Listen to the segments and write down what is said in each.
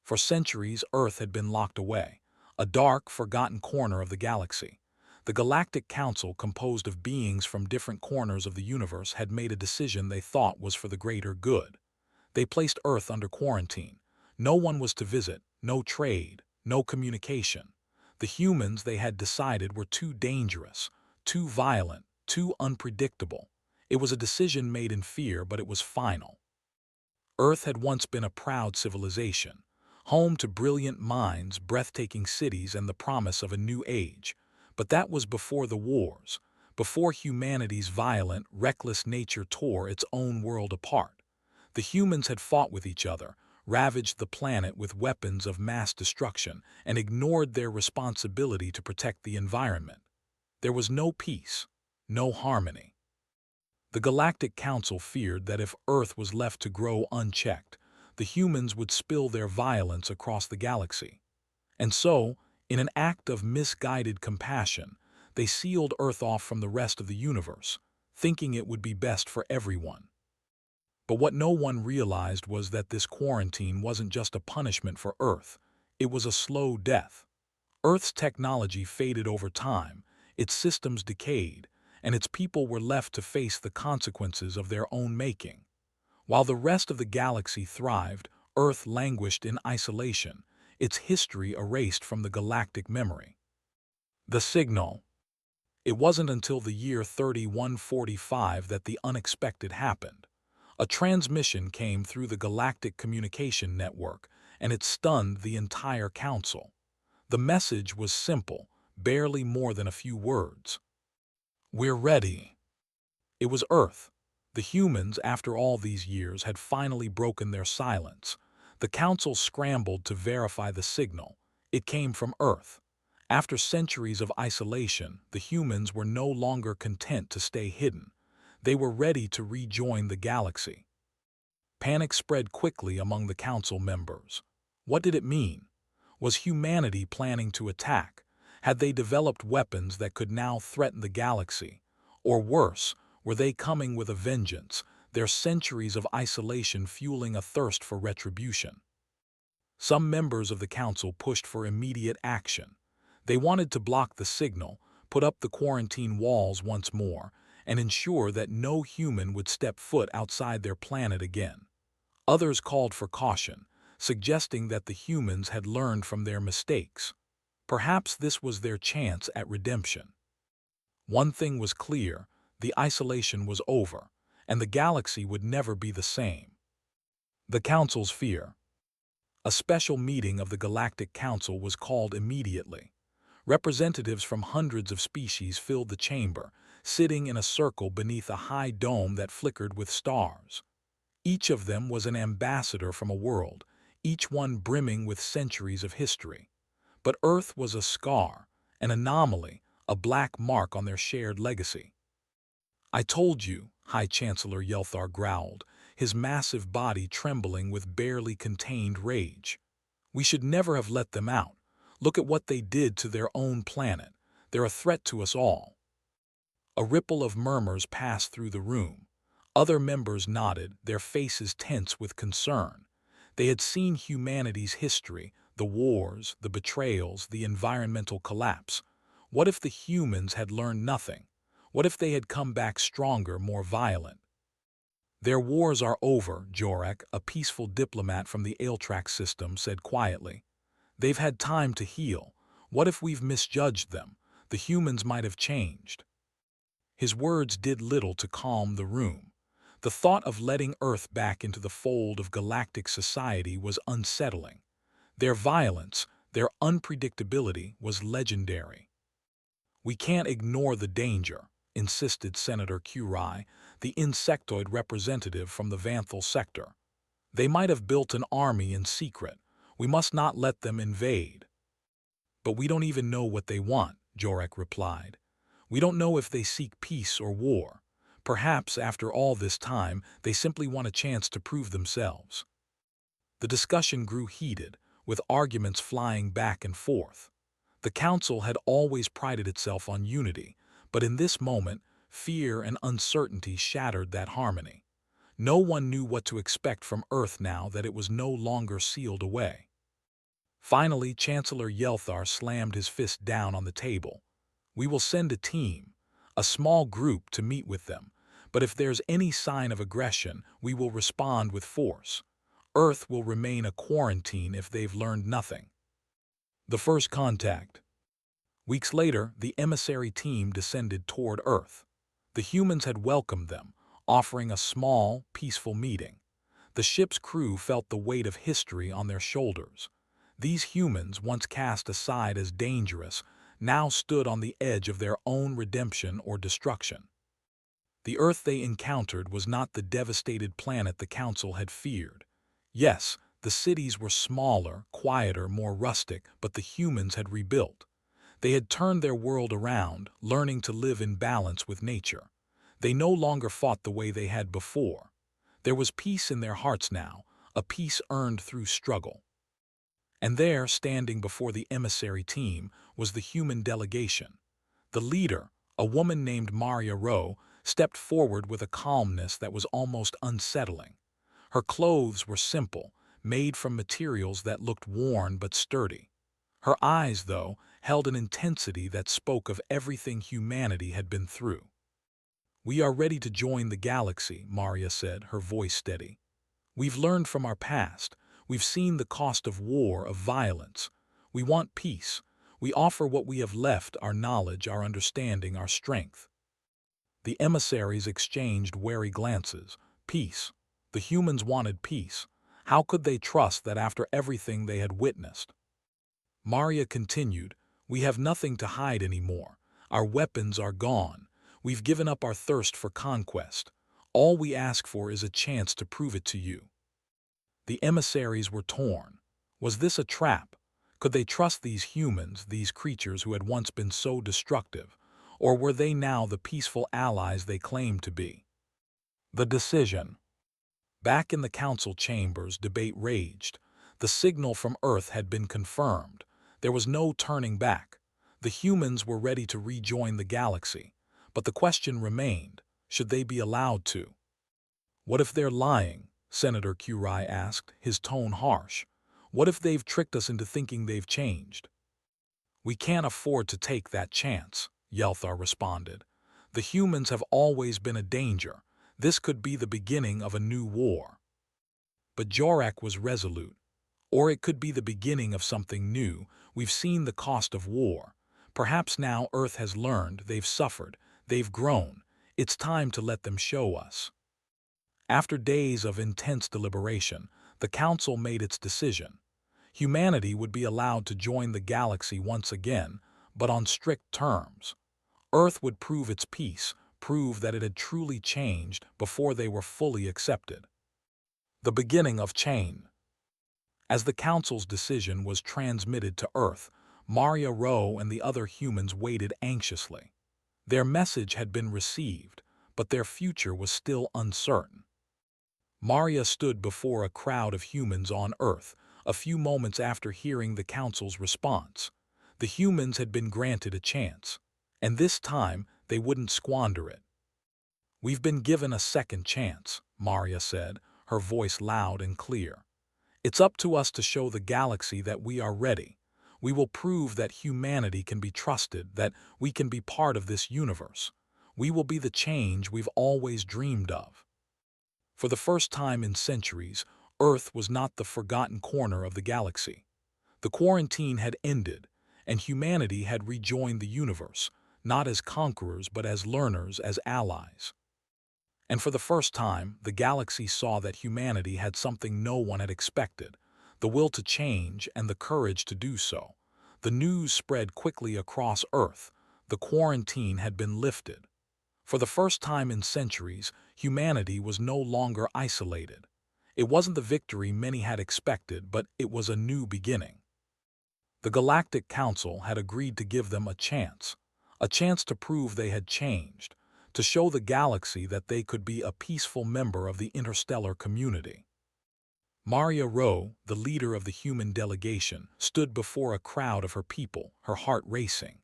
For centuries, Earth had been locked away, a dark, forgotten corner of the galaxy. The Galactic Council, composed of beings from different corners of the universe, had made a decision they thought was for the greater good. They placed Earth under quarantine. No one was to visit, no trade, no communication. The humans, they had decided, were too dangerous, too violent, too unpredictable. It was a decision made in fear, but it was final. Earth had once been a proud civilization, home to brilliant minds, breathtaking cities, and the promise of a new age. But that was before the wars, before humanity's violent, reckless nature tore its own world apart. The humans had fought with each other, ravaged the planet with weapons of mass destruction, and ignored their responsibility to protect the environment. There was no peace, no harmony. The Galactic Council feared that if Earth was left to grow unchecked, the humans would spill their violence across the galaxy. And so, in an act of misguided compassion, they sealed Earth off from the rest of the universe, thinking it would be best for everyone. But what no one realized was that this quarantine wasn't just a punishment for Earth, it was a slow death. Earth's technology faded over time, its systems decayed, and its people were left to face the consequences of their own making. While the rest of the galaxy thrived, Earth languished in isolation, its history erased from the galactic memory. The signal. It wasn't until the year 3145 that the unexpected happened. A transmission came through the Galactic Communication Network, and it stunned the entire council. The message was simple, barely more than a few words. "We're ready." It was Earth. The humans, after all these years, had finally broken their silence. The council scrambled to verify the signal. It came from Earth. After centuries of isolation, the humans were no longer content to stay hidden. They were ready to rejoin the galaxy. Panic spread quickly among the council members. What did it mean? Was humanity planning to attack? Had they developed weapons that could now threaten the galaxy? Or worse, were they coming with a vengeance, their centuries of isolation fueling a thirst for retribution? Some members of the council pushed for immediate action. They wanted to block the signal, put up the quarantine walls once more, and ensure that no human would step foot outside their planet again. Others called for caution, suggesting that the humans had learned from their mistakes. Perhaps this was their chance at redemption. One thing was clear: the isolation was over, and the galaxy would never be the same. The Council's fear. A special meeting of the Galactic Council was called immediately. Representatives from hundreds of species filled the chamber, sitting in a circle beneath a high dome that flickered with stars. Each of them was an ambassador from a world, each one brimming with centuries of history. But Earth was a scar, an anomaly, a black mark on their shared legacy. "I told you," High Chancellor Yelthar growled, his massive body trembling with barely contained rage. "We should never have let them out. Look at what they did to their own planet. They're a threat to us all." A ripple of murmurs passed through the room. Other members nodded, their faces tense with concern. They had seen humanity's history, the wars, the betrayals, the environmental collapse. What if the humans had learned nothing? What if they had come back stronger, more violent? "Their wars are over," Jorek, a peaceful diplomat from the Ailtrax system, said quietly. "They've had time to heal. What if we've misjudged them? The humans might have changed." His words did little to calm the room. The thought of letting Earth back into the fold of galactic society was unsettling. Their violence, their unpredictability was legendary. "We can't ignore the danger," insisted Senator Curie, the insectoid representative from the Vanthal sector. "They might have built an army in secret. We must not let them invade." "But we don't even know what they want," Jorek replied. "We don't know if they seek peace or war. Perhaps, after all this time, they simply want a chance to prove themselves." The discussion grew heated, with arguments flying back and forth. The Council had always prided itself on unity, but in this moment, fear and uncertainty shattered that harmony. No one knew what to expect from Earth now that it was no longer sealed away. Finally, Chancellor Yelthar slammed his fist down on the table. We will send a team, a small group to meet with them, but if there's any sign of aggression, we will respond with force. Earth will remain a quarantine if they've learned nothing. The first contact. Weeks later, the emissary team descended toward Earth. The humans had welcomed them, offering a small, peaceful meeting. The ship's crew felt the weight of history on their shoulders. These humans, once cast aside as dangerous, now stood on the edge of their own redemption or destruction. The Earth they encountered was not the devastated planet the Council had feared. Yes, the cities were smaller, quieter, more rustic, but the humans had rebuilt. They had turned their world around, learning to live in balance with nature. They no longer fought the way they had before. There was peace in their hearts now, a peace earned through struggle. And there, standing before the emissary team, was the human delegation. The leader, a woman named Maria Rowe, stepped forward with a calmness that was almost unsettling. Her clothes were simple, made from materials that looked worn but sturdy. Her eyes, though, held an intensity that spoke of everything humanity had been through. "We are ready to join the galaxy," Maria said, her voice steady. "We've learned from our past. We've seen the cost of war, of violence. We want peace. We offer what we have left, our knowledge, our understanding, our strength." The emissaries exchanged wary glances. Peace. The humans wanted peace. How could they trust that after everything they had witnessed? Maria continued, "We have nothing to hide anymore. Our weapons are gone. We've given up our thirst for conquest. All we ask for is a chance to prove it to you." The emissaries were torn. Was this a trap? Could they trust these humans, these creatures who had once been so destructive? Or were they now the peaceful allies they claimed to be? The decision. Back in the council chambers, debate raged. The signal from Earth had been confirmed. There was no turning back. The humans were ready to rejoin the galaxy. But the question remained, should they be allowed to? "What if they're lying?" Senator Curie asked, his tone harsh. "What if they've tricked us into thinking they've changed?" "We can't afford to take that chance," Yelthar responded. "The humans have always been a danger. This could be the beginning of a new war." But Jorak was resolute. "Or it could be the beginning of something new. We've seen the cost of war. Perhaps now Earth has learned, they've suffered, they've grown. It's time to let them show us." After days of intense deliberation, the Council made its decision. Humanity would be allowed to join the galaxy once again, but on strict terms. Earth would prove its peace, prove that it had truly changed before they were fully accepted. The beginning of change. As the Council's decision was transmitted to Earth, Maria Rowe and the other humans waited anxiously. Their message had been received, but their future was still uncertain. Maria stood before a crowd of humans on Earth, a few moments after hearing the Council's response. The humans had been granted a chance, and this time they wouldn't squander it. "We've been given a second chance," Maria said, her voice loud and clear. "It's up to us to show the galaxy that we are ready. We will prove that humanity can be trusted, that we can be part of this universe. We will be the change we've always dreamed of." For the first time in centuries, Earth was not the forgotten corner of the galaxy. The quarantine had ended, and humanity had rejoined the universe, not as conquerors but as learners, as allies. And for the first time, the galaxy saw that humanity had something no one had expected, the will to change and the courage to do so. The news spread quickly across Earth. The quarantine had been lifted. For the first time in centuries, humanity was no longer isolated. It wasn't the victory many had expected, but it was a new beginning. The Galactic Council had agreed to give them a chance to prove they had changed, to show the galaxy that they could be a peaceful member of the interstellar community. Maria Rowe, the leader of the human delegation, stood before a crowd of her people, her heart racing.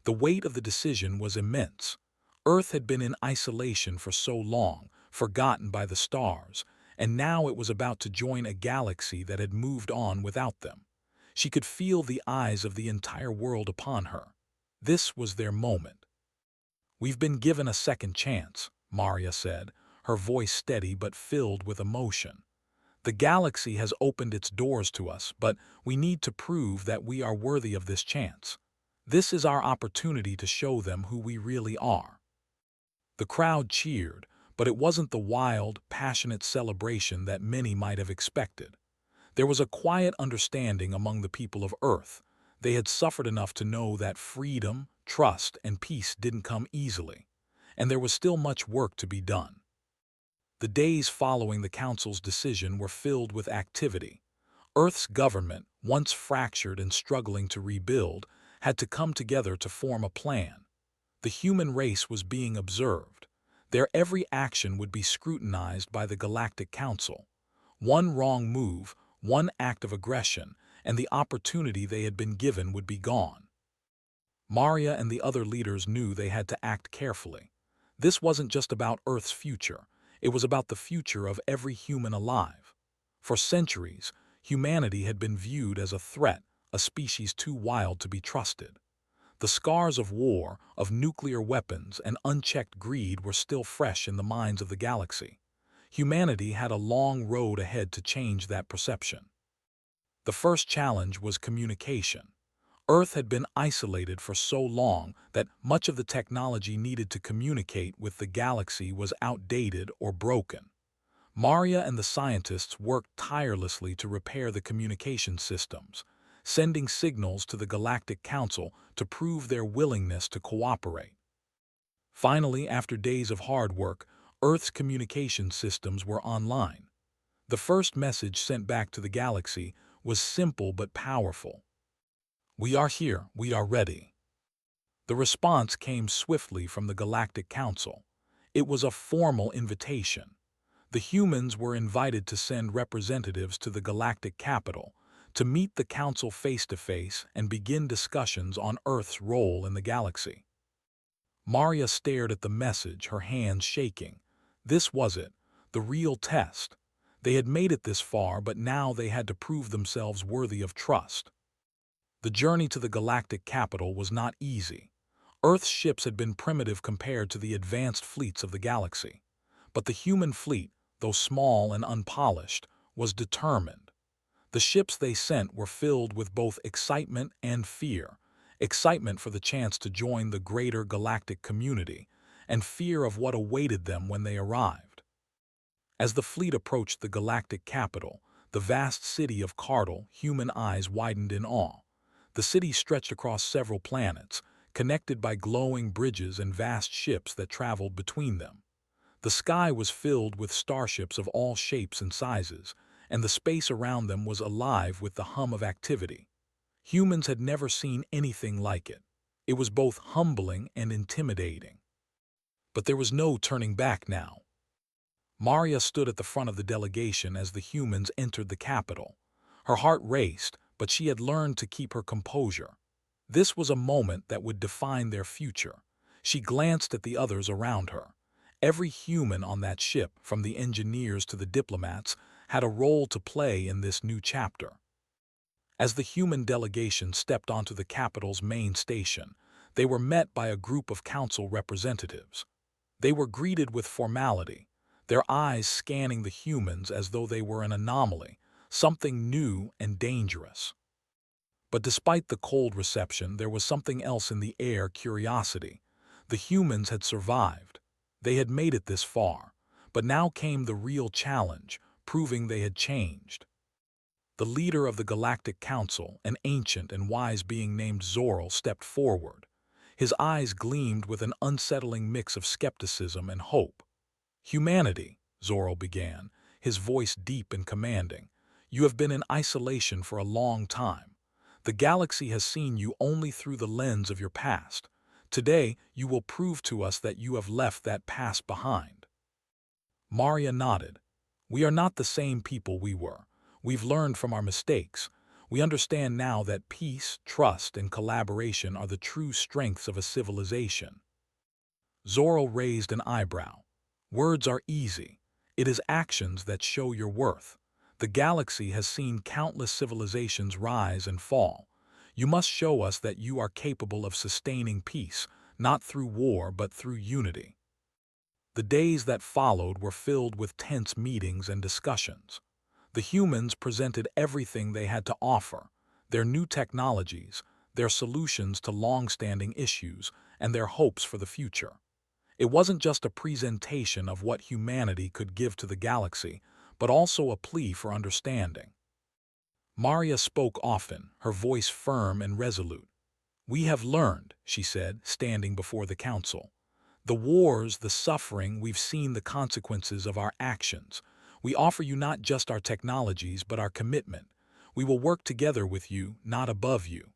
The weight of the decision was immense. Earth had been in isolation for so long, forgotten by the stars, and now it was about to join a galaxy that had moved on without them. She could feel the eyes of the entire world upon her. This was their moment. "We've been given a second chance," Maria said, her voice steady but filled with emotion. "The galaxy has opened its doors to us, but we need to prove that we are worthy of this chance. This is our opportunity to show them who we really are." The crowd cheered, but it wasn't the wild, passionate celebration that many might have expected. There was a quiet understanding among the people of Earth. They had suffered enough to know that freedom, trust, and peace didn't come easily, and there was still much work to be done. The days following the Council's decision were filled with activity. Earth's government, once fractured and struggling to rebuild, had to come together to form a plan. The human race was being observed. Their every action would be scrutinized by the Galactic Council. One wrong move, one act of aggression, and the opportunity they had been given would be gone. Maria and the other leaders knew they had to act carefully. This wasn't just about Earth's future. It was about the future of every human alive. For centuries, humanity had been viewed as a threat, a species too wild to be trusted. The scars of war, of nuclear weapons, and unchecked greed were still fresh in the minds of the galaxy. Humanity had a long road ahead to change that perception. The first challenge was communication. Earth had been isolated for so long that much of the technology needed to communicate with the galaxy was outdated or broken. Maria and the scientists worked tirelessly to repair the communication systems, sending signals to the Galactic Council to prove their willingness to cooperate. Finally, after days of hard work, Earth's communication systems were online. The first message sent back to the galaxy was simple but powerful. "We are here, we are ready." The response came swiftly from the Galactic Council. It was a formal invitation. The humans were invited to send representatives to the galactic capital, to meet the Council face-to-face and begin discussions on Earth's role in the galaxy. Maria stared at the message, her hands shaking. This was it, the real test. They had made it this far, but now they had to prove themselves worthy of trust. The journey to the galactic capital was not easy. Earth's ships had been primitive compared to the advanced fleets of the galaxy. But the human fleet, though small and unpolished, was determined. The ships they sent were filled with both excitement and fear. Excitement for the chance to join the greater galactic community, and fear of what awaited them when they arrived. As the fleet approached the galactic capital, the vast city of Cardal, human eyes widened in awe. The city stretched across several planets, connected by glowing bridges and vast ships that traveled between them. The sky was filled with starships of all shapes and sizes, and the space around them was alive with the hum of activity. Humans had never seen anything like it. It was both humbling and intimidating. But there was no turning back now. Maria stood at the front of the delegation as the humans entered the capital. Her heart raced, but she had learned to keep her composure. This was a moment that would define their future. She glanced at the others around her. Every human on that ship, from the engineers to the diplomats, had a role to play in this new chapter. As the human delegation stepped onto the capital's main station, they were met by a group of council representatives. They were greeted with formality, their eyes scanning the humans as though they were an anomaly, something new and dangerous. But despite the cold reception, there was something else in the air: curiosity. The humans had survived. They had made it this far. But now came the real challenge, proving they had changed. The leader of the Galactic Council, an ancient and wise being named Zoral, stepped forward. His eyes gleamed with an unsettling mix of skepticism and hope. "Humanity," Zoral began, his voice deep and commanding, "you have been in isolation for a long time. The galaxy has seen you only through the lens of your past. Today, you will prove to us that you have left that past behind." Maria nodded. "We are not the same people we were. We've learned from our mistakes. We understand now that peace, trust, and collaboration are the true strengths of a civilization." Zoral raised an eyebrow. "Words are easy. It is actions that show your worth. The galaxy has seen countless civilizations rise and fall. You must show us that you are capable of sustaining peace, not through war but through unity. The days that followed were filled with tense meetings and discussions. The humans presented everything they had to offer, their new technologies, their solutions to long-standing issues, and their hopes for the future. It wasn't just a presentation of what humanity could give to the galaxy, but also a plea for understanding. Maria spoke often, her voice firm and resolute. "We have learned," she said, standing before the council. "The wars, the suffering, we've seen the consequences of our actions. We offer you not just our technologies, but our commitment. We will work together with you, not above you."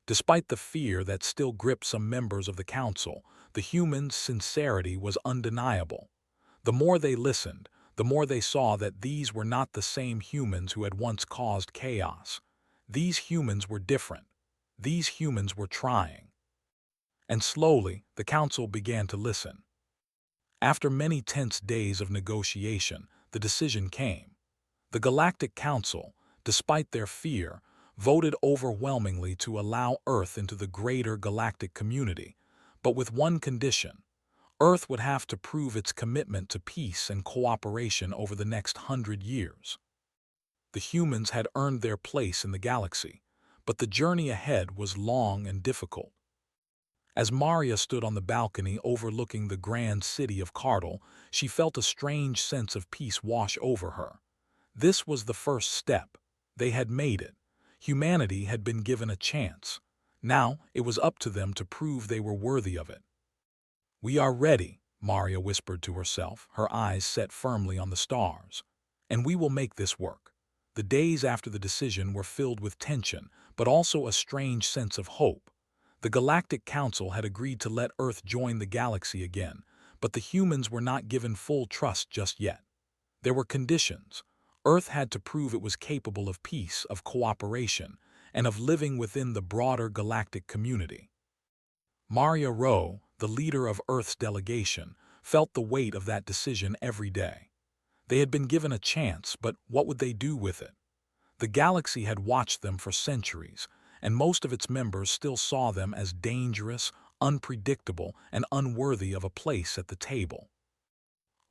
Despite the fear that still gripped some members of the council, the humans' sincerity was undeniable. The more they listened, the more they saw that these were not the same humans who had once caused chaos. These humans were different. These humans were trying. And slowly, the council began to listen. After many tense days of negotiation, the decision came. The Galactic Council, despite their fear, voted overwhelmingly to allow Earth into the greater galactic community, but with one condition. Earth would have to prove its commitment to peace and cooperation over the next 100 years. The humans had earned their place in the galaxy, but the journey ahead was long and difficult. As Maria stood on the balcony overlooking the grand city of Cardal, she felt a strange sense of peace wash over her. This was the first step. They had made it. Humanity had been given a chance. Now it was up to them to prove they were worthy of it. "We are ready," Maria whispered to herself, her eyes set firmly on the stars. "And we will make this work." The days after the decision were filled with tension, but also a strange sense of hope. The Galactic Council had agreed to let Earth join the galaxy again, but the humans were not given full trust just yet. There were conditions. Earth had to prove it was capable of peace, of cooperation, and of living within the broader galactic community. Maria Rowe, the leader of Earth's delegation, felt the weight of that decision every day. They had been given a chance, but what would they do with it? The galaxy had watched them for centuries, and most of its members still saw them as dangerous, unpredictable, and unworthy of a place at the table.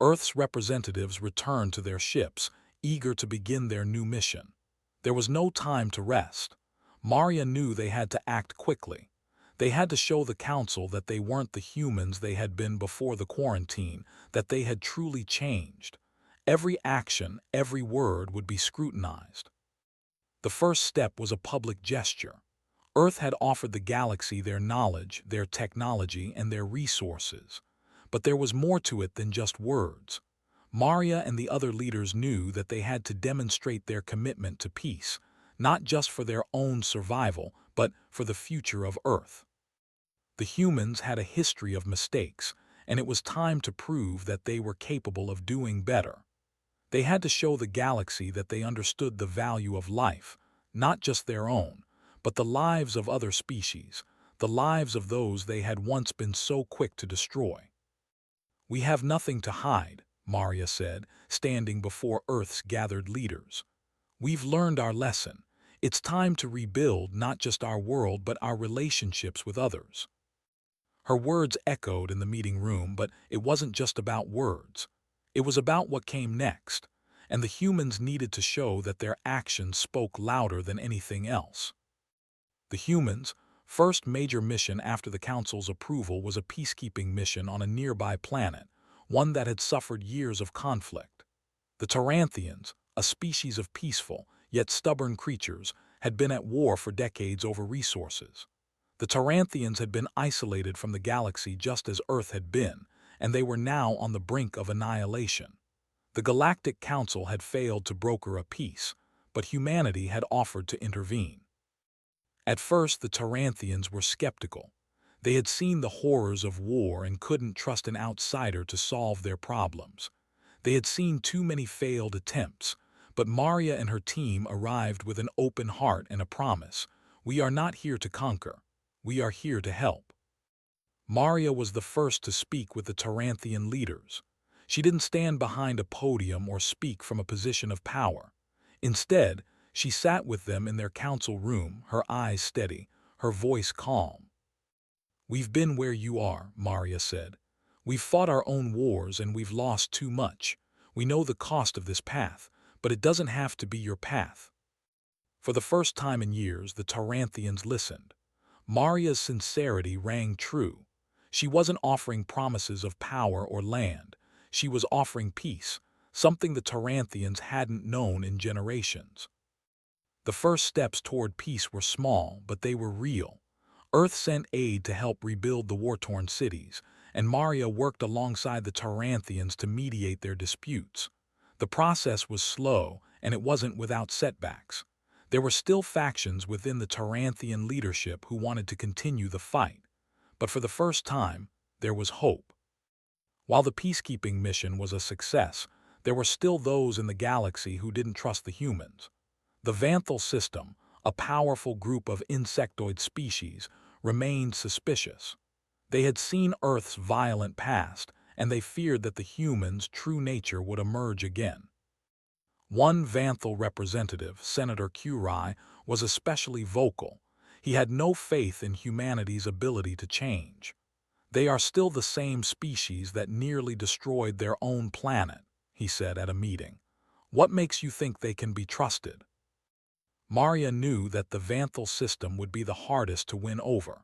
Earth's representatives returned to their ships, eager to begin their new mission. There was no time to rest. Maria knew they had to act quickly. They had to show the council that they weren't the humans they had been before the quarantine, that they had truly changed. Every action, every word would be scrutinized. The first step was a public gesture. Earth had offered the galaxy their knowledge, their technology, and their resources. But there was more to it than just words. Maria and the other leaders knew that they had to demonstrate their commitment to peace, not just for their own survival, but for the future of Earth. The humans had a history of mistakes, and it was time to prove that they were capable of doing better. They had to show the galaxy that they understood the value of life, not just their own, but the lives of other species, the lives of those they had once been so quick to destroy. "We have nothing to hide," Maria said, standing before Earth's gathered leaders. "We've learned our lesson. It's time to rebuild not just our world but our relationships with others." Her words echoed in the meeting room, but it wasn't just about words. It was about what came next, and the humans needed to show that their actions spoke louder than anything else. The humans' first major mission after the Council's approval was a peacekeeping mission on a nearby planet, one that had suffered years of conflict. The Taranthians, a species of peaceful, yet stubborn creatures, had been at war for decades over resources. The Taranthians had been isolated from the galaxy just as Earth had been, and they were now on the brink of annihilation. The Galactic Council had failed to broker a peace, but humanity had offered to intervene. At first, the Taranthians were skeptical. They had seen the horrors of war and couldn't trust an outsider to solve their problems. They had seen too many failed attempts, but Maria and her team arrived with an open heart and a promise. "We are not here to conquer. We are here to help." Maria was the first to speak with the Taranthian leaders. She didn't stand behind a podium or speak from a position of power. Instead, she sat with them in their council room, her eyes steady, her voice calm. "We've been where you are," Maria said. "We've fought our own wars and we've lost too much. We know the cost of this path, but it doesn't have to be your path." For the first time in years, the Taranthians listened. Maria's sincerity rang true. She wasn't offering promises of power or land. She was offering peace, something the Taranthians hadn't known in generations. The first steps toward peace were small, but they were real. Earth sent aid to help rebuild the war-torn cities, and Maria worked alongside the Taranthians to mediate their disputes. The process was slow, and it wasn't without setbacks. There were still factions within the Taranthian leadership who wanted to continue the fight. But for the first time, there was hope. While the peacekeeping mission was a success, there were still those in the galaxy who didn't trust the humans. The Vanthal system, a powerful group of insectoid species, remained suspicious. They had seen Earth's violent past, and they feared that the humans' true nature would emerge again. One Vanthal representative, Senator Curai, was especially vocal. He had no faith in humanity's ability to change. "They are still the same species that nearly destroyed their own planet," he said at a meeting. "What makes you think they can be trusted?" Maria knew that the Vanthal system would be the hardest to win over,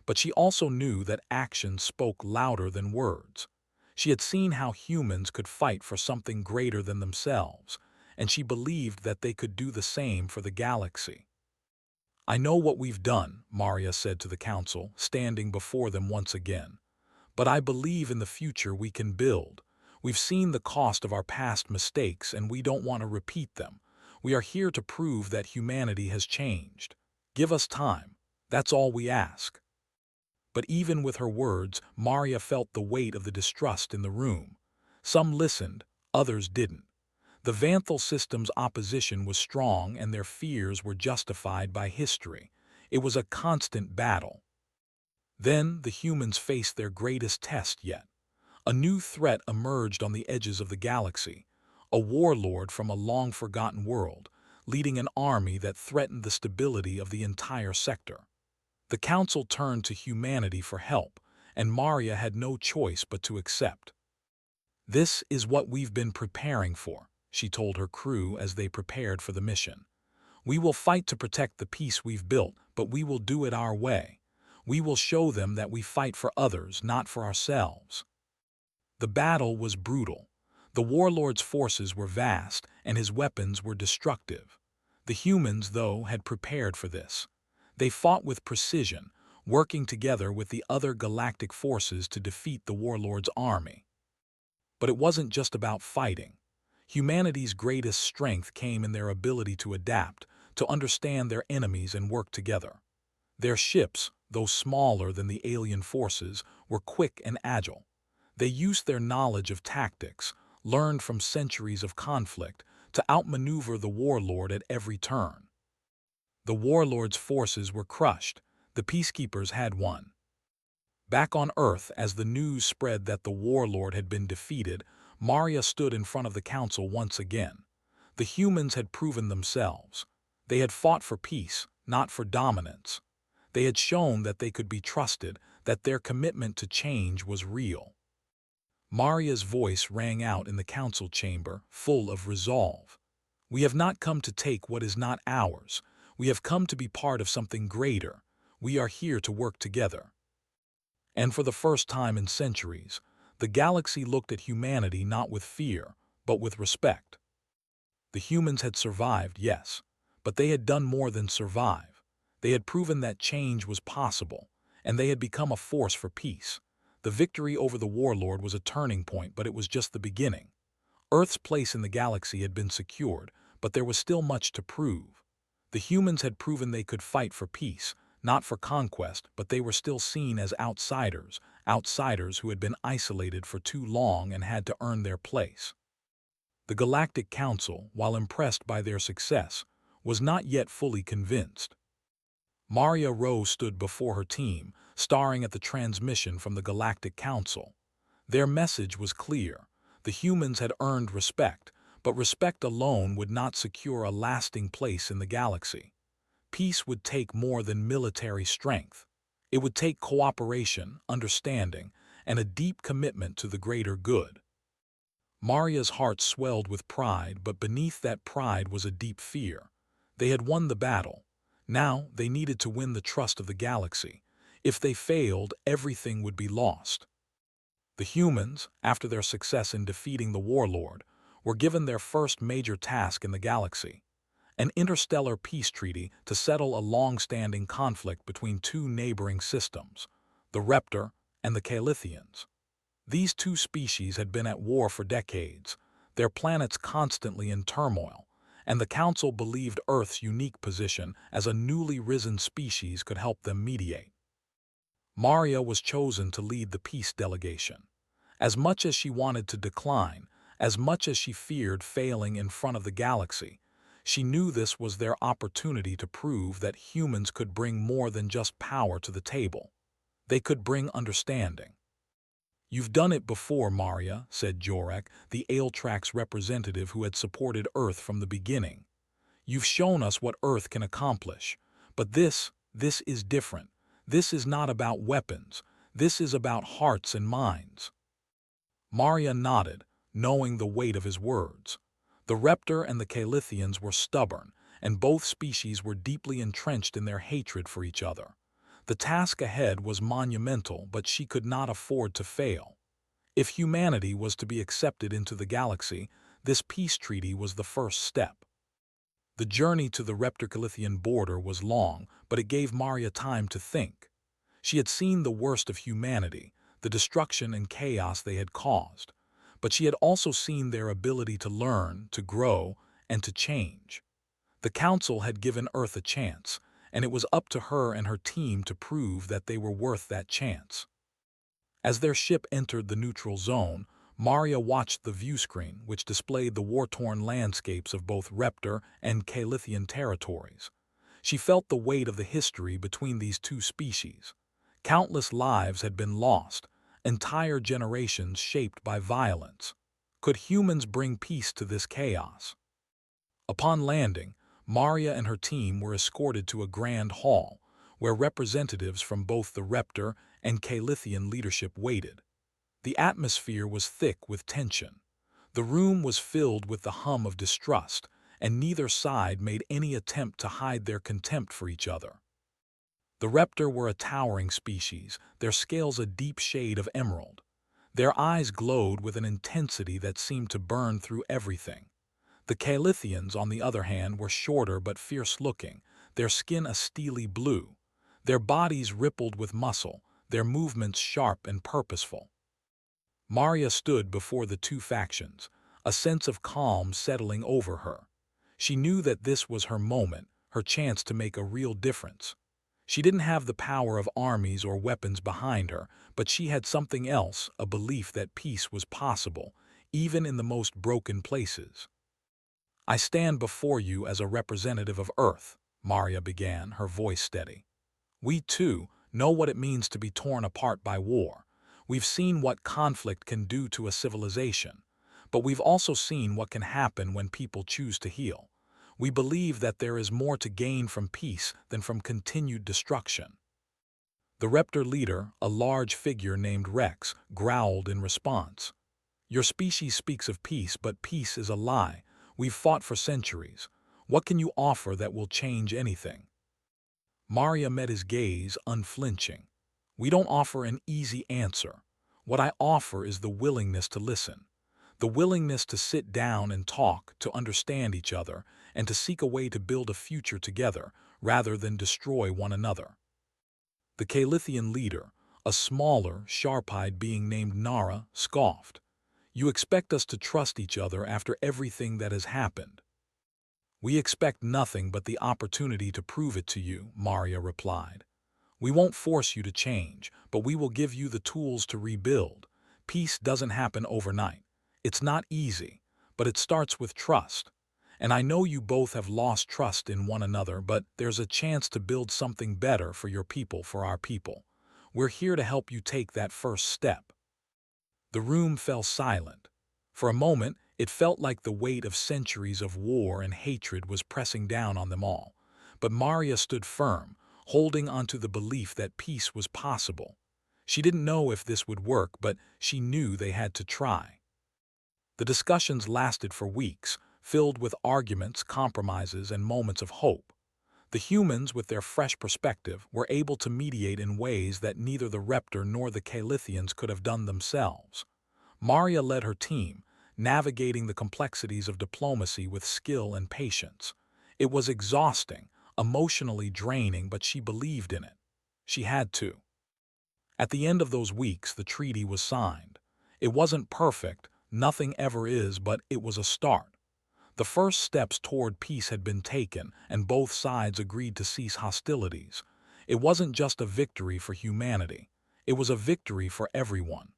but she also knew that actions spoke louder than words. She had seen how humans could fight for something greater than themselves, and she believed that they could do the same for the galaxy. "I know what we've done," Maria said to the council, standing before them once again. "But I believe in the future we can build. We've seen the cost of our past mistakes and we don't want to repeat them. We are here to prove that humanity has changed. Give us time. That's all we ask." But even with her words, Maria felt the weight of the distrust in the room. Some listened, others didn't. The Vanthal system's opposition was strong and their fears were justified by history. It was a constant battle. Then the humans faced their greatest test yet. A new threat emerged on the edges of the galaxy, a warlord from a long-forgotten world, leading an army that threatened the stability of the entire sector. The council turned to humanity for help, and Maria had no choice but to accept. "This is what we've been preparing for," she told her crew as they prepared for the mission. "We will fight to protect the peace we've built, but we will do it our way. We will show them that we fight for others, not for ourselves." The battle was brutal. The warlord's forces were vast, and his weapons were destructive. The humans, though, had prepared for this. They fought with precision, working together with the other galactic forces to defeat the warlord's army. But it wasn't just about fighting. Humanity's greatest strength came in their ability to adapt, to understand their enemies and work together. Their ships, though smaller than the alien forces, were quick and agile. They used their knowledge of tactics, learned from centuries of conflict, to outmaneuver the warlord at every turn. The warlord's forces were crushed. The peacekeepers had won. Back on Earth, as the news spread that the warlord had been defeated, Maria stood in front of the council once again. The humans had proven themselves. They had fought for peace, not for dominance. They had shown that they could be trusted, that their commitment to change was real. Maria's voice rang out in the council chamber, full of resolve. "We have not come to take what is not ours. We have come to be part of something greater. We are here to work together." And for the first time in centuries, the galaxy looked at humanity not with fear, but with respect. The humans had survived, yes, but they had done more than survive. They had proven that change was possible, and they had become a force for peace. The victory over the warlord was a turning point, but it was just the beginning. Earth's place in the galaxy had been secured, but there was still much to prove. The humans had proven they could fight for peace, not for conquest, but they were still seen as outsiders, outsiders who had been isolated for too long and had to earn their place. The Galactic Council, while impressed by their success, was not yet fully convinced. Maria Rowe stood before her team, staring at the transmission from the Galactic Council. Their message was clear. The humans had earned respect, but respect alone would not secure a lasting place in the galaxy. Peace would take more than military strength. It would take cooperation, understanding, and a deep commitment to the greater good. Maria's heart swelled with pride, but beneath that pride was a deep fear. They had won the battle. Now they needed to win the trust of the galaxy. If they failed, everything would be lost. The humans, after their success in defeating the warlord, were given their first major task in the galaxy, an interstellar peace treaty to settle a long-standing conflict between two neighboring systems, the Reptar and the Calithians. These two species had been at war for decades, their planets constantly in turmoil, and the Council believed Earth's unique position as a newly risen species could help them mediate. Maria was chosen to lead the peace delegation. As much as she wanted to decline, as much as she feared failing in front of the galaxy, she knew this was their opportunity to prove that humans could bring more than just power to the table. They could bring understanding. "You've done it before, Maria," said Jorek, the Ailtrax representative who had supported Earth from the beginning. "You've shown us what Earth can accomplish. But this is different. This is not about weapons. This is about hearts and minds." Maria nodded, knowing the weight of his words. The Reptar and the Calithians were stubborn, and both species were deeply entrenched in their hatred for each other. The task ahead was monumental, but she could not afford to fail. If humanity was to be accepted into the galaxy, this peace treaty was the first step. The journey to the Reptar-Calithian border was long, but it gave Maria time to think. She had seen the worst of humanity, the destruction and chaos they had caused, but she had also seen their ability to learn, to grow, and to change. The Council had given Earth a chance, and it was up to her and her team to prove that they were worth that chance. As their ship entered the neutral zone, Maria watched the viewscreen, which displayed the war-torn landscapes of both Reptar and Calithian territories. She felt the weight of the history between these two species. Countless lives had been lost, entire generations shaped by violence. Could humans bring peace to this chaos? Upon landing, Maria and her team were escorted to a grand hall, where representatives from both the Reptar and Calithian leadership waited. The atmosphere was thick with tension. The room was filled with the hum of distrust, and neither side made any attempt to hide their contempt for each other. The Reptar were a towering species, their scales a deep shade of emerald. Their eyes glowed with an intensity that seemed to burn through everything. The Calithians, on the other hand, were shorter but fierce-looking, their skin a steely blue. Their bodies rippled with muscle, their movements sharp and purposeful. Maria stood before the two factions, a sense of calm settling over her. She knew that this was her moment, her chance to make a real difference. She didn't have the power of armies or weapons behind her, but she had something else, a belief that peace was possible, even in the most broken places. "I stand before you as a representative of Earth," Maria began, her voice steady. "We, too, know what it means to be torn apart by war. We've seen what conflict can do to a civilization, but we've also seen what can happen when people choose to heal. We believe that there is more to gain from peace than from continued destruction." The Reptar leader, a large figure named Rex, growled in response. "Your species speaks of peace, but peace is a lie. We've fought for centuries. What can you offer that will change anything?" Maria met his gaze, unflinching. "We don't offer an easy answer. What I offer is the willingness to listen. The willingness to sit down and talk, to understand each other, and to seek a way to build a future together, rather than destroy one another." The Calithian leader, a smaller, sharp-eyed being named Nara, scoffed. "You expect us to trust each other after everything that has happened?" "We expect nothing but the opportunity to prove it to you," Maria replied. "We won't force you to change, but we will give you the tools to rebuild. Peace doesn't happen overnight. It's not easy, but it starts with trust. And I know you both have lost trust in one another, but there's a chance to build something better for your people, for our people. We're here to help you take that first step." The room fell silent. For a moment, it felt like the weight of centuries of war and hatred was pressing down on them all. But Maria stood firm, holding onto the belief that peace was possible. She didn't know if this would work, but she knew they had to try. The discussions lasted for weeks, filled with arguments, compromises, and moments of hope. The humans, with their fresh perspective, were able to mediate in ways that neither the Raptor nor the Calithians could have done themselves. Maria led her team, navigating the complexities of diplomacy with skill and patience. It was exhausting, emotionally draining, but she believed in it. She had to. At the end of those weeks, the treaty was signed. It wasn't perfect, nothing ever is, but it was a start. The first steps toward peace had been taken, and both sides agreed to cease hostilities. It wasn't just a victory for humanity. It was a victory for everyone.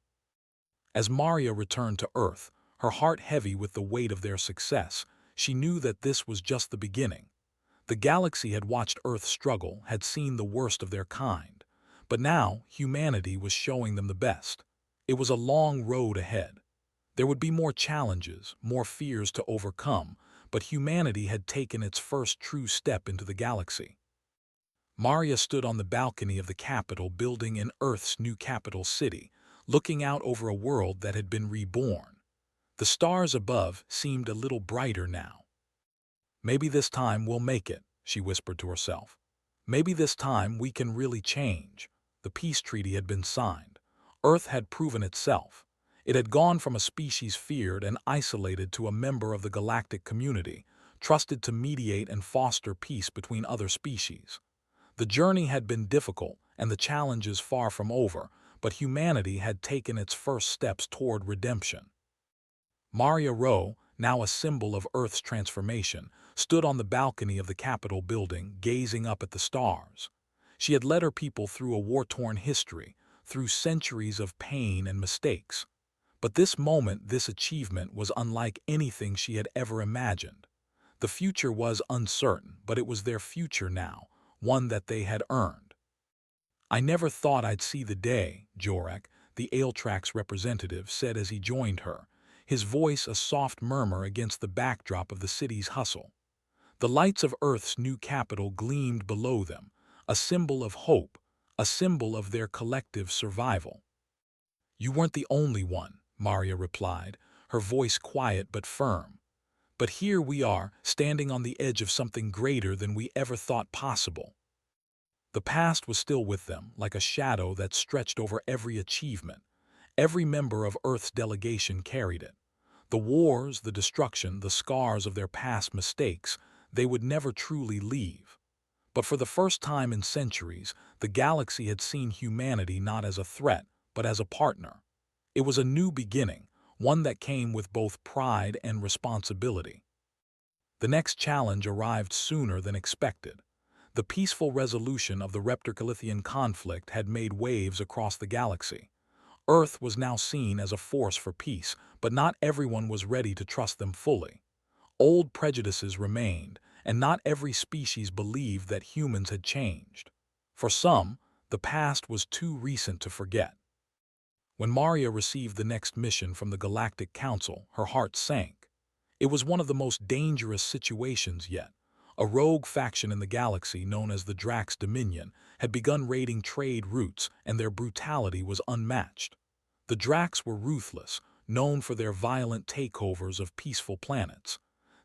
As Maria returned to Earth, her heart heavy with the weight of their success, she knew that this was just the beginning. The galaxy had watched Earth struggle, had seen the worst of their kind. But now, humanity was showing them the best. It was a long road ahead. There would be more challenges, more fears to overcome, but humanity had taken its first true step into the galaxy. Maria stood on the balcony of the Capitol building in Earth's new capital city, looking out over a world that had been reborn. The stars above seemed a little brighter now. "Maybe this time we'll make it," she whispered to herself. "Maybe this time we can really change." The peace treaty had been signed. Earth had proven itself. It had gone from a species feared and isolated to a member of the galactic community, trusted to mediate and foster peace between other species. The journey had been difficult and the challenges far from over, but humanity had taken its first steps toward redemption. Maria Rowe, now a symbol of Earth's transformation, stood on the balcony of the Capitol building, gazing up at the stars. She had led her people through a war-torn history, through centuries of pain and mistakes. But this moment, this achievement, was unlike anything she had ever imagined. The future was uncertain, but it was their future now, one that they had earned. "I never thought I'd see the day," Jorek, the Ailtrax representative, said as he joined her, his voice a soft murmur against the backdrop of the city's hustle. The lights of Earth's new capital gleamed below them, a symbol of hope, a symbol of their collective survival. "You weren't the only one," Maria replied, her voice quiet but firm. "But here we are, standing on the edge of something greater than we ever thought possible." The past was still with them, like a shadow that stretched over every achievement. Every member of Earth's delegation carried it. The wars, the destruction, the scars of their past mistakes, they would never truly leave. But for the first time in centuries, the galaxy had seen humanity not as a threat, but as a partner. It was a new beginning, one that came with both pride and responsibility. The next challenge arrived sooner than expected. The peaceful resolution of the Raptor-Calithian conflict had made waves across the galaxy. Earth was now seen as a force for peace, but not everyone was ready to trust them fully. Old prejudices remained, and not every species believed that humans had changed. For some, the past was too recent to forget. When Maria received the next mission from the Galactic Council, her heart sank. It was one of the most dangerous situations yet. A rogue faction in the galaxy known as the Drax Dominion had begun raiding trade routes, and their brutality was unmatched. The Drax were ruthless, known for their violent takeovers of peaceful planets.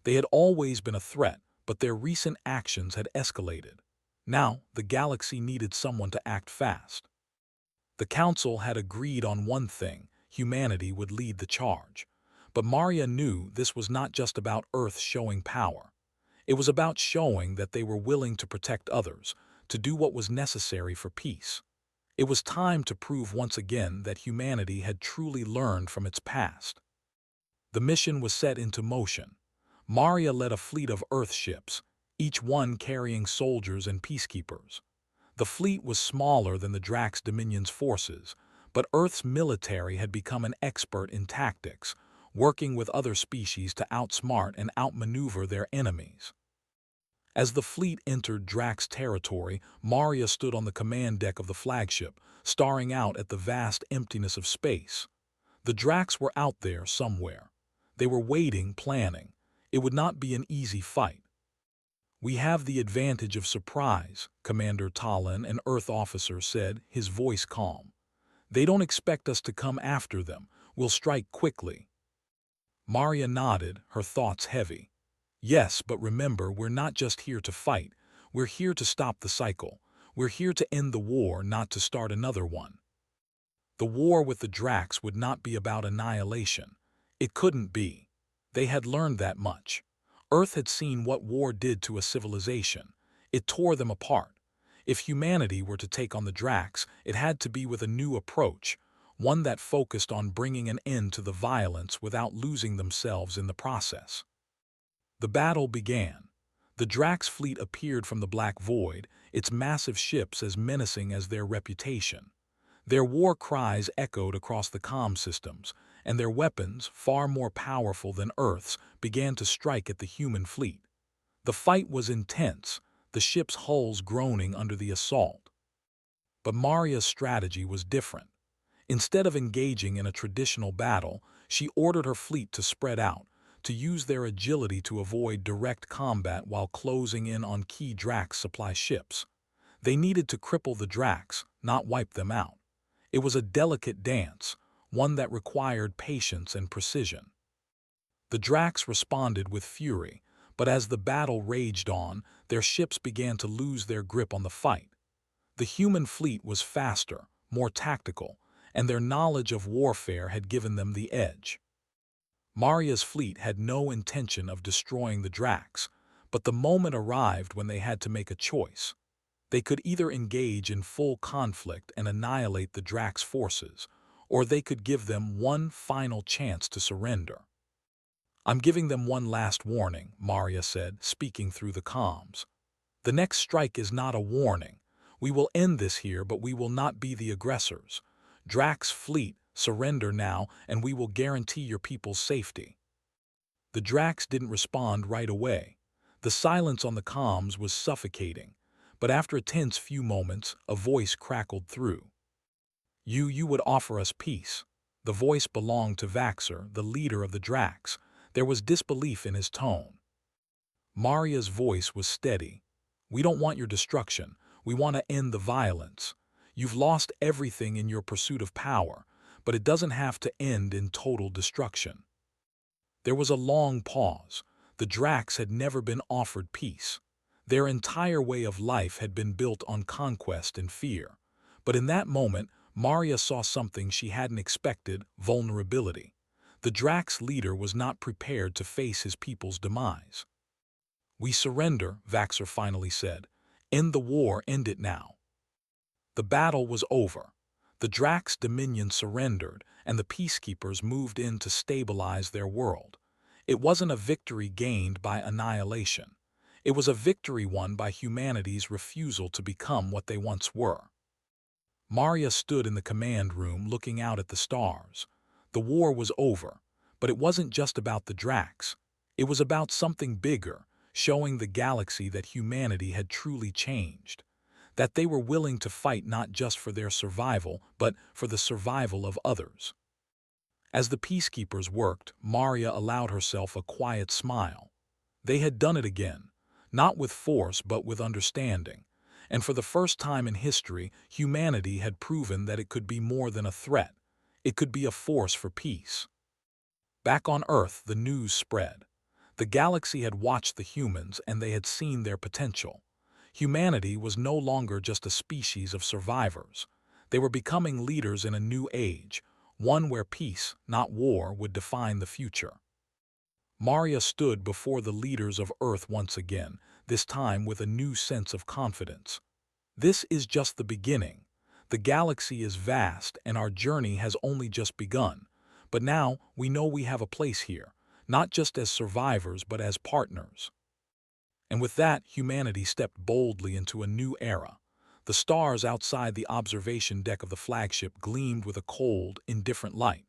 They had always been a threat, but their recent actions had escalated. Now, the galaxy needed someone to act fast. The Council had agreed on one thing: humanity would lead the charge. But Maria knew this was not just about Earth showing power. It was about showing that they were willing to protect others, to do what was necessary for peace. It was time to prove once again that humanity had truly learned from its past. The mission was set into motion. Maria led a fleet of Earth ships, each one carrying soldiers and peacekeepers. The fleet was smaller than the Drax Dominion's forces, but Earth's military had become an expert in tactics, working with other species to outsmart and outmaneuver their enemies. As the fleet entered Drax territory, Maria stood on the command deck of the flagship, staring out at the vast emptiness of space. The Drax were out there somewhere, They were waiting, planning. It would not be an easy fight. "We have the advantage of surprise," Commander Talon, an Earth officer, said, his voice calm. "They don't expect us to come after them. We'll strike quickly." Maria nodded, her thoughts heavy. "Yes, but remember, we're not just here to fight. We're here to stop the cycle. We're here to end the war, not to start another one." The war with the Dracs would not be about annihilation. It couldn't be. They had learned that much. Earth had seen what war did to a civilization. It tore them apart. If humanity were to take on the Dracs, it had to be with a new approach, one that focused on bringing an end to the violence without losing themselves in the process. The battle began. The Dracs' fleet appeared from the Black Void, its massive ships as menacing as their reputation. Their war cries echoed across the comm systems, and their weapons, far more powerful than Earth's, began to strike at the human fleet. The fight was intense, the ship's hulls groaning under the assault. But Maria's strategy was different. Instead of engaging in a traditional battle, she ordered her fleet to spread out, to use their agility to avoid direct combat while closing in on key Drax supply ships. They needed to cripple the Drax, not wipe them out. It was a delicate dance, one that required patience and precision. The Dracs responded with fury, but as the battle raged on, their ships began to lose their grip on the fight. The human fleet was faster, more tactical, and their knowledge of warfare had given them the edge. Maria's fleet had no intention of destroying the Dracs, but the moment arrived when they had to make a choice. They could either engage in full conflict and annihilate the Dracs' forces, or they could give them one final chance to surrender. "I'm giving them one last warning," Maria said, speaking through the comms. "The next strike is not a warning. We will end this here, but we will not be the aggressors. Drax fleet, surrender now, and we will guarantee your people's safety." The Drax didn't respond right away. The silence on the comms was suffocating, but after a tense few moments, a voice crackled through. You would offer us peace." The voice belonged to Vaxer, the leader of the Drax. There was disbelief in his tone. Maria's voice was steady. "We don't want your destruction. We want to end the violence. You've lost everything in your pursuit of power, but it doesn't have to end in total destruction." There was a long pause. The Drax had never been offered peace. Their entire way of life had been built on conquest and fear. But in that moment, Maria saw something she hadn't expected: vulnerability. The Drax leader was not prepared to face his people's demise. "We surrender," Vaxer finally said. "End the war, end it now." The battle was over. The Drax Dominion surrendered, and the peacekeepers moved in to stabilize their world. It wasn't a victory gained by annihilation. It was a victory won by humanity's refusal to become what they once were. Maria stood in the command room looking out at the stars. The war was over, but it wasn't just about the Drax. It was about something bigger, showing the galaxy that humanity had truly changed. That they were willing to fight not just for their survival, but for the survival of others. As the peacekeepers worked, Maria allowed herself a quiet smile. They had done it again, not with force but with understanding. And for the first time in history, humanity had proven that it could be more than a threat. It could be a force for peace. Back on Earth, the news spread. The galaxy had watched the humans, and they had seen their potential. Humanity was no longer just a species of survivors. They were becoming leaders in a new age, one where peace, not war, would define the future. Maria stood before the leaders of Earth once again, this time with a new sense of confidence. "This is just the beginning. The galaxy is vast, and our journey has only just begun. But now we know we have a place here, not just as survivors but as partners." And with that, humanity stepped boldly into a new era. The stars outside the observation deck of the flagship gleamed with a cold, indifferent light.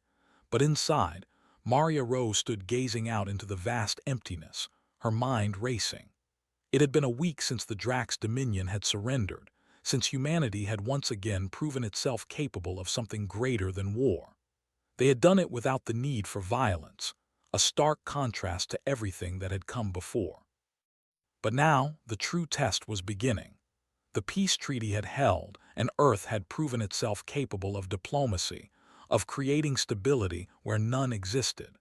But inside, Maria Rose stood gazing out into the vast emptiness, her mind racing. It had been a week since the Drax Dominion had surrendered, since humanity had once again proven itself capable of something greater than war. They had done it without the need for violence, a stark contrast to everything that had come before. But now, the true test was beginning. The peace treaty had held, and Earth had proven itself capable of diplomacy, of creating stability where none existed.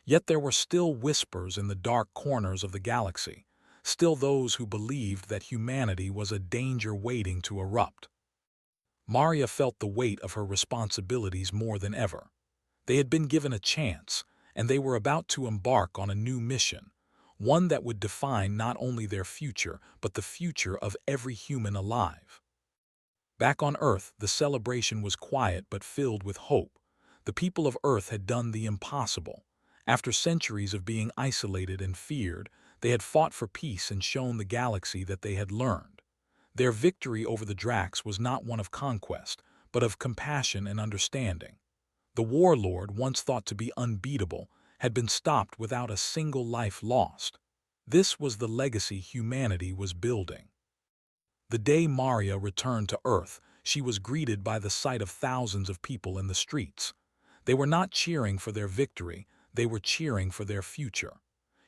Yet there were still whispers in the dark corners of the galaxy, still those who believed that humanity was a danger waiting to erupt. Maria felt the weight of her responsibilities more than ever. They had been given a chance, and they were about to embark on a new mission, one that would define not only their future, but the future of every human alive. Back on Earth, the celebration was quiet but filled with hope. The people of Earth had done the impossible. After centuries of being isolated and feared, they had fought for peace and shown the galaxy that they had learned. Their victory over the Dracs was not one of conquest, but of compassion and understanding. The warlord, once thought to be unbeatable, had been stopped without a single life lost. This was the legacy humanity was building. The day Maria returned to Earth, she was greeted by the sight of thousands of people in the streets. They were not cheering for their victory, they were cheering for their future.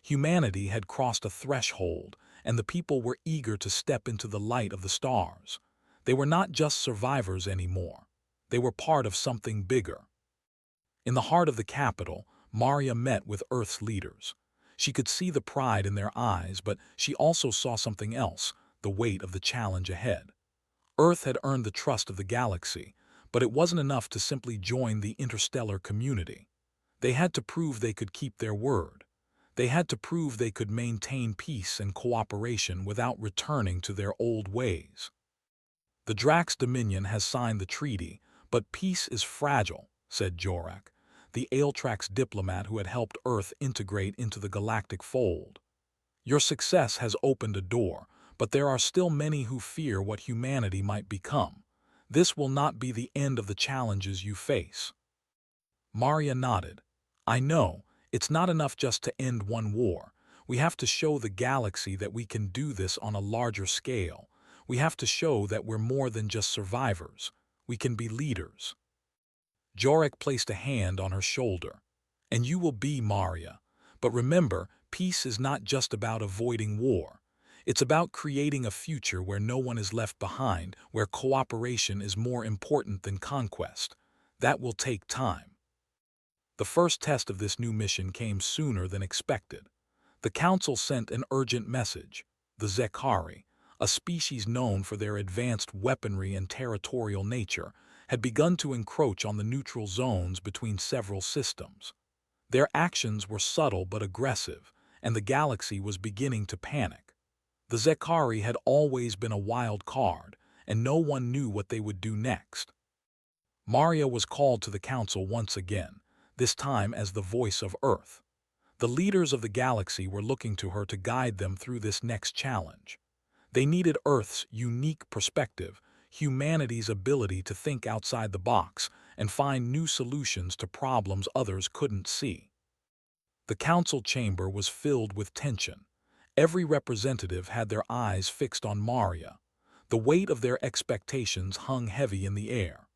Humanity had crossed a threshold, and the people were eager to step into the light of the stars. They were not just survivors anymore. They were part of something bigger. In the heart of the capital, Maria met with Earth's leaders. She could see the pride in their eyes, but she also saw something else, the weight of the challenge ahead. Earth had earned the trust of the galaxy, but it wasn't enough to simply join the interstellar community. They had to prove they could keep their word. They had to prove they could maintain peace and cooperation without returning to their old ways. The Drax Dominion has signed the treaty, but peace is fragile, said Jorak, the Aeltrax diplomat who had helped Earth integrate into the galactic fold. Your success has opened a door, but there are still many who fear what humanity might become. This will not be the end of the challenges you face. Maria nodded. I know, it's not enough just to end one war. We have to show the galaxy that we can do this on a larger scale. We have to show that we're more than just survivors. We can be leaders. Jorek placed a hand on her shoulder. And you will be, Maria. But remember, peace is not just about avoiding war. It's about creating a future where no one is left behind, where cooperation is more important than conquest. That will take time. The first test of this new mission came sooner than expected. The Council sent an urgent message. The Zekari, a species known for their advanced weaponry and territorial nature, had begun to encroach on the neutral zones between several systems. Their actions were subtle but aggressive, and the galaxy was beginning to panic. The Zekari had always been a wild card, and no one knew what they would do next. Maria was called to the Council once again, this time as the voice of Earth. The leaders of the galaxy were looking to her to guide them through this next challenge. They needed Earth's unique perspective, humanity's ability to think outside the box and find new solutions to problems others couldn't see. The council chamber was filled with tension. Every representative had their eyes fixed on Maria. The weight of their expectations hung heavy in the air.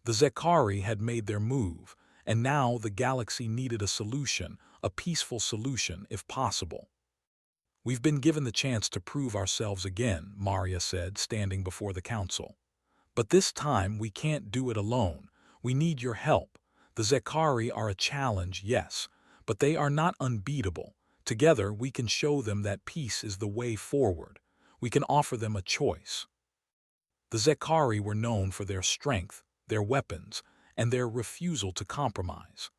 The Zekari had made their move, and now the galaxy needed a solution, a peaceful solution if possible. We've been given the chance to prove ourselves again, Maria said, standing before the council. But this time we can't do it alone. We need your help. The Zekari are a challenge, yes, but they are not unbeatable. Together we can show them that peace is the way forward. We can offer them a choice. The Zekari were known for their strength, their weapons, and their refusal to compromise.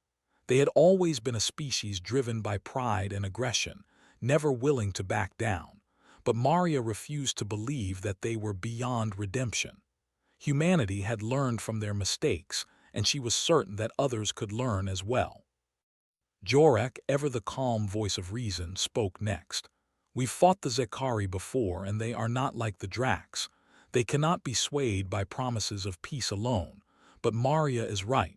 They had always been a species driven by pride and aggression, never willing to back down. But Maria refused to believe that they were beyond redemption. Humanity had learned from their mistakes, and she was certain that others could learn as well. Jorek, ever the calm voice of reason, spoke next. We've fought the Zekari before, and they are not like the Dracs. They cannot be swayed by promises of peace alone. But Maria is right.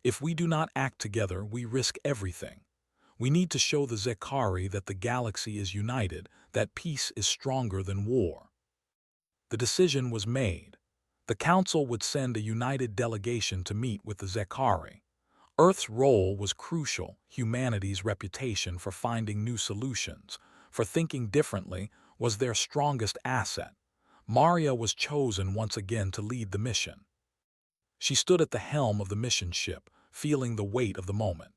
If we do not act together, we risk everything. We need to show the Zekari that the galaxy is united, that peace is stronger than war. The decision was made. The Council would send a united delegation to meet with the Zekari. Earth's role was crucial, humanity's reputation for finding new solutions, for thinking differently, was their strongest asset. Maria was chosen once again to lead the mission. She stood at the helm of the mission ship, feeling the weight of the moment.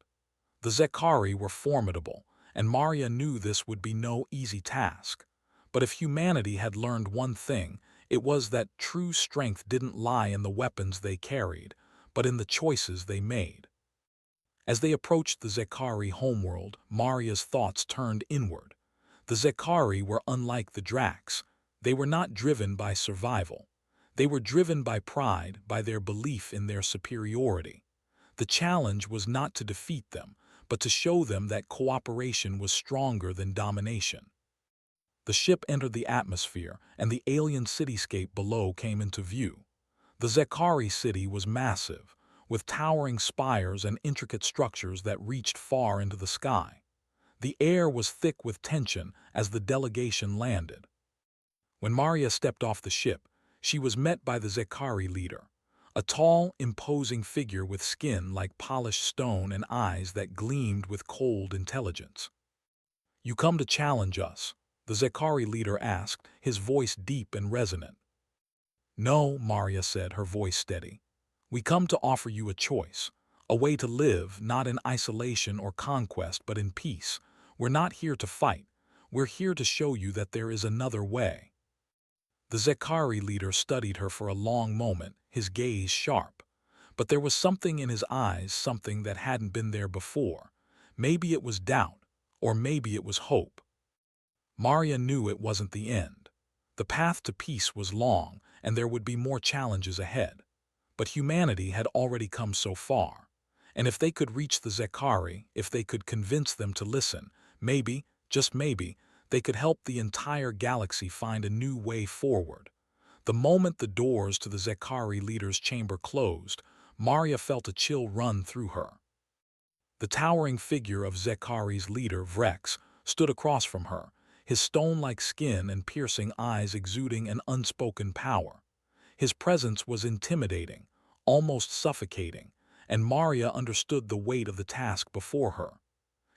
The Zekari were formidable, and Maria knew this would be no easy task. But if humanity had learned one thing, it was that true strength didn't lie in the weapons they carried, but in the choices they made. As they approached the Zekari homeworld, Maria's thoughts turned inward. The Zekari were unlike the Dracs. They were not driven by survival. They were driven by pride, by their belief in their superiority. The challenge was not to defeat them, but to show them that cooperation was stronger than domination. The ship entered the atmosphere, and the alien cityscape below came into view. The Zekari city was massive, with towering spires and intricate structures that reached far into the sky. The air was thick with tension as the delegation landed. When Maria stepped off the ship, she was met by the Zekari leader, a tall, imposing figure with skin like polished stone and eyes that gleamed with cold intelligence. "You come to challenge us?" the Zekari leader asked, his voice deep and resonant. "No," Maria said, her voice steady. "We come to offer you a choice, a way to live, not in isolation or conquest, but in peace. We're not here to fight. We're here to show you that there is another way." The Zekari leader studied her for a long moment, his gaze sharp. But there was something in his eyes, something that hadn't been there before. Maybe it was doubt, or maybe it was hope. Maria knew it wasn't the end. The path to peace was long, and there would be more challenges ahead. But humanity had already come so far. And if they could reach the Zekari, if they could convince them to listen, maybe, just maybe, they could help the entire galaxy find a new way forward. The moment the doors to the Zekari leader's chamber closed, Maria felt a chill run through her. The towering figure of Zekari's leader, Vrex, stood across from her, his stone-like skin and piercing eyes exuding an unspoken power. His presence was intimidating, almost suffocating, and Maria understood the weight of the task before her.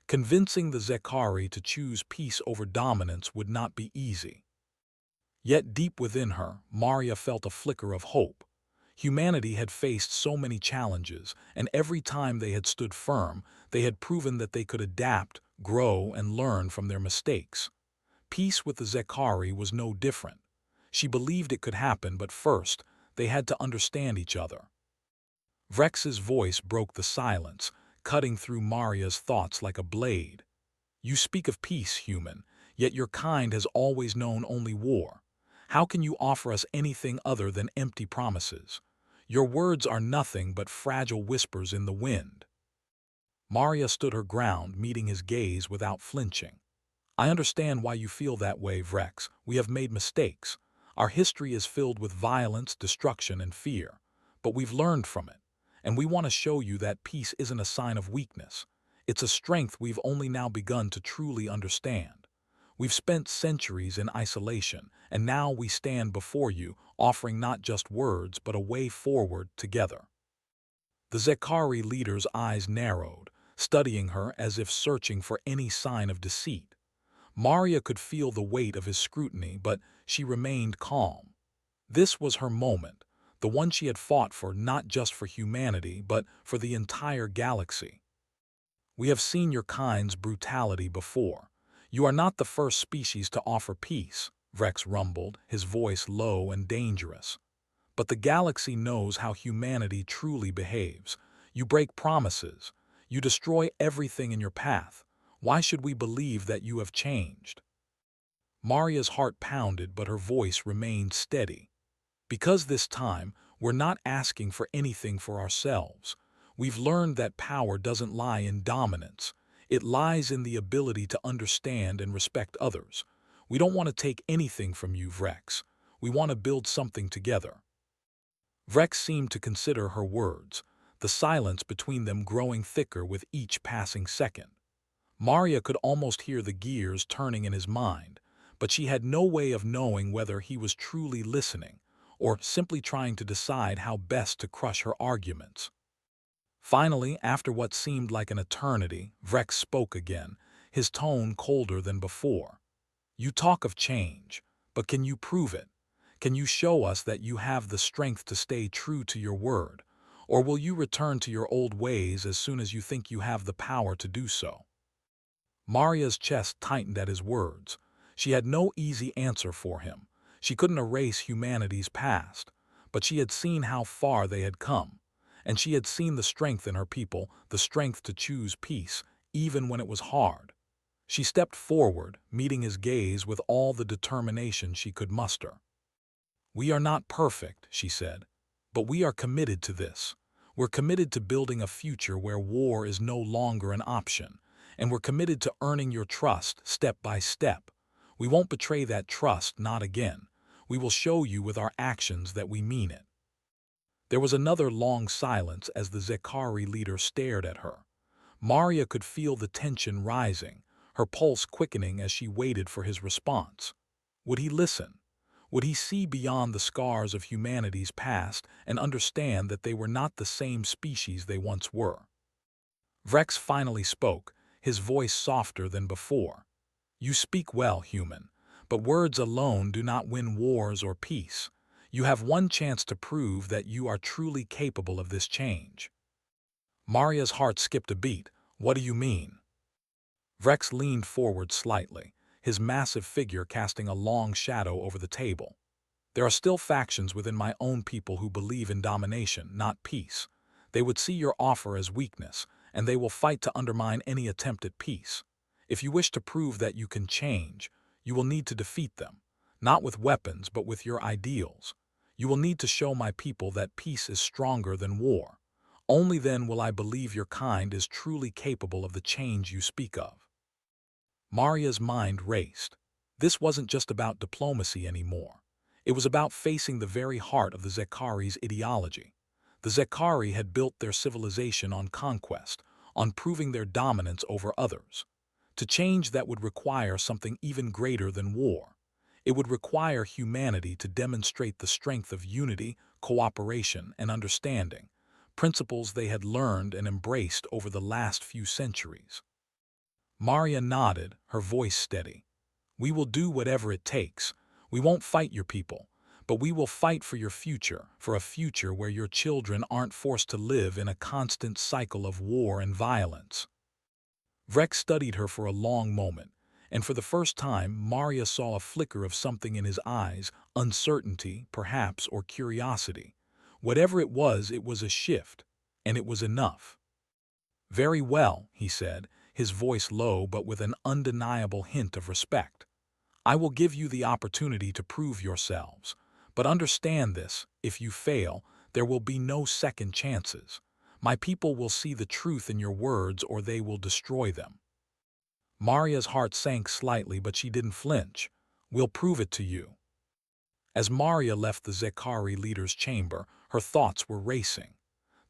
Convincing the Zekari to choose peace over dominance would not be easy. Yet deep within her, Maria felt a flicker of hope. Humanity had faced so many challenges, and every time they had stood firm, they had proven that they could adapt, grow, and learn from their mistakes. Peace with the Zekari was no different. She believed it could happen, but first, they had to understand each other. Vrex's voice broke the silence, cutting through Maria's thoughts like a blade. "You speak of peace, human, yet your kind has always known only war. How can you offer us anything other than empty promises? Your words are nothing but fragile whispers in the wind." Maria stood her ground, meeting his gaze without flinching. "I understand why you feel that way, Vrex. We have made mistakes. Our history is filled with violence, destruction, and fear. But we've learned from it. And we want to show you that peace isn't a sign of weakness. It's a strength we've only now begun to truly understand. We've spent centuries in isolation, and now we stand before you, offering not just words, but a way forward together." The Zekari leader's eyes narrowed, studying her as if searching for any sign of deceit. Maria could feel the weight of his scrutiny, but she remained calm. This was her moment, the one she had fought for, not just for humanity, but for the entire galaxy. "We have seen your kind's brutality before. You are not the first species to offer peace," Vrex rumbled, his voice low and dangerous. "But the galaxy knows how humanity truly behaves. You break promises. You destroy everything in your path. Why should we believe that you have changed?" Maria's heart pounded, but her voice remained steady. "Because this time, we're not asking for anything for ourselves. We've learned that power doesn't lie in dominance. It lies in the ability to understand and respect others. We don't want to take anything from you, Vrex. We want to build something together." Vrex seemed to consider her words, the silence between them growing thicker with each passing second. Maria could almost hear the gears turning in his mind, but she had no way of knowing whether he was truly listening or simply trying to decide how best to crush her arguments. Finally, after what seemed like an eternity, Vrex spoke again, his tone colder than before. You talk of change, but can you prove it? Can you show us that you have the strength to stay true to your word? Or will you return to your old ways as soon as you think you have the power to do so? Maria's chest tightened at his words. She had no easy answer for him. She couldn't erase humanity's past, but she had seen how far they had come. And she had seen the strength in her people, the strength to choose peace, even when it was hard. She stepped forward, meeting his gaze with all the determination she could muster. We are not perfect, she said, but we are committed to this. We're committed to building a future where war is no longer an option, and we're committed to earning your trust step by step. We won't betray that trust, not again. We will show you with our actions that we mean it. There was another long silence as the Zekari leader stared at her. Maria could feel the tension rising, her pulse quickening as she waited for his response. Would he listen? Would he see beyond the scars of humanity's past and understand that they were not the same species they once were? Vrex finally spoke, his voice softer than before. You speak well, human, but words alone do not win wars or peace. You have one chance to prove that you are truly capable of this change. Maria's heart skipped a beat. What do you mean? Vrex leaned forward slightly, his massive figure casting a long shadow over the table. There are still factions within my own people who believe in domination, not peace. They would see your offer as weakness, and they will fight to undermine any attempt at peace. If you wish to prove that you can change, you will need to defeat them, not with weapons but with your ideals. You will need to show my people that peace is stronger than war. Only then will I believe your kind is truly capable of the change you speak of. Maria's mind raced. This wasn't just about diplomacy anymore. It was about facing the very heart of the Zekari's ideology. The Zekari had built their civilization on conquest, on proving their dominance over others. To change that would require something even greater than war. It would require humanity to demonstrate the strength of unity, cooperation, and understanding, principles they had learned and embraced over the last few centuries. Maria nodded, her voice steady. We will do whatever it takes. We won't fight your people, but we will fight for your future, for a future where your children aren't forced to live in a constant cycle of war and violence. Vrex studied her for a long moment, and for the first time Maria saw a flicker of something in his eyes, uncertainty, perhaps, or curiosity. Whatever it was a shift, and it was enough. Very well, he said, his voice low but with an undeniable hint of respect. I will give you the opportunity to prove yourselves. But understand this, if you fail, there will be no second chances. My people will see the truth in your words or they will destroy them. Maria's heart sank slightly, but she didn't flinch. We'll prove it to you. As Maria left the Zekari leader's chamber, her thoughts were racing.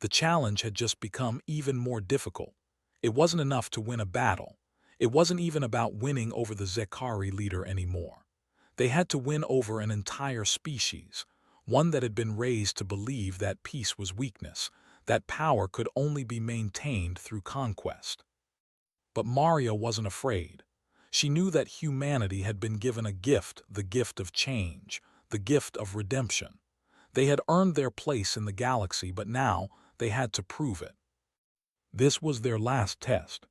The challenge had just become even more difficult. It wasn't enough to win a battle. It wasn't even about winning over the Zekari leader anymore. They had to win over an entire species, one that had been raised to believe that peace was weakness, that power could only be maintained through conquest. But Maria wasn't afraid. She knew that humanity had been given a gift, the gift of change, the gift of redemption. They had earned their place in the galaxy, but now they had to prove it. This was their last test.